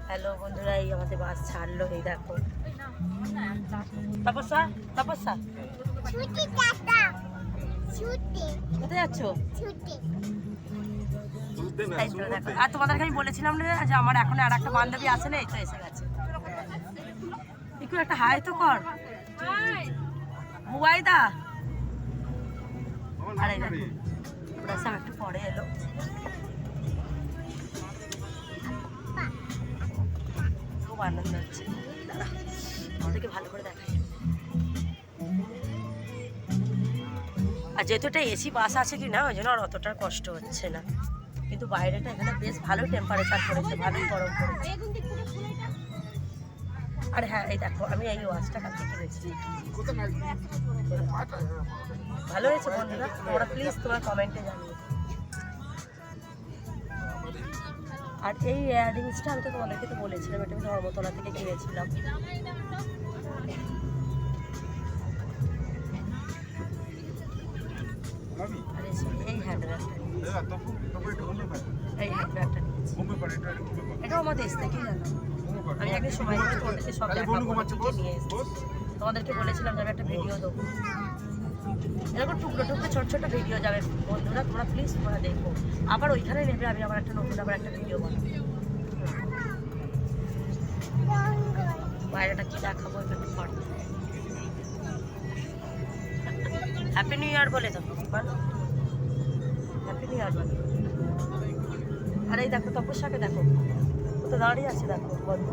Hello বন্ধুরা, এই আমাদের বাস ছাড়লো। এই দেখো তপস্যা, তপস্যা কোথায় যাচ্ছ? আর তোমাদেরকে আমি বলেছিলাম না যে আমার এখন আর একটা বান্ধবী আছে না, এই তো এসে গেছে। একটু একটা হাই তো কর বুবাইদা। আরে ওরা সব একটু পরে এলো। খুব আনন্দ হচ্ছে, আমাদেরকে ভালো করে দেখাই। আর যেহেতু এটা এসি বাস আছে কি না, ওই জন্য আর অতটা কষ্ট হচ্ছে না। কিন্তু বাইরেটা এখানে বেশ ভালো টেম্পারেচার পড়েছে, ভালোই গরম পড়েছে। আর হ্যাঁ, এই দেখো আমি এই ওয়াচটা কালকে কিনেছি, ভালো হয়েছে বন্ধুরা। তোমরা প্লিজ তোমার কমেন্টে জানিও। আর এই ইয়াররিংসটা আমি তো তোমাদেরকে তো বলেছিলাম, এটা আমি ধর্মতলা থেকে কিনেছিলাম। আর এই হ্যান্ডব্যাগটা নিয়েছি, এটাও আমার দেশ থেকেই জানো। আমি একদিন সময় করে তোমাদেরকে সব নিয়ে এসেছি। তোমাদেরকে বলেছিলাম যে আমি একটা ভিডিও দেবো, এরকম টুকরো টুকরো ছোট ছোট ভিডিও যাবে বন্ধুরা। তোমরা প্লিজ তোমরা দেখো, আবার ওইখানে নেবে আমি আবার একটা নতুন আবার একটা ভিডিও বানাবো। বাইরেটা কি দেখাবো একটু পর। হ্যাপি নিউ ইয়ার বলে দাও, বলো হ্যাপি নিউ ইয়ার বলো। আর এই দেখো তপস্যাকে দেখো, ও তো দাঁড়িয়ে আছে দেখো বন্ধু।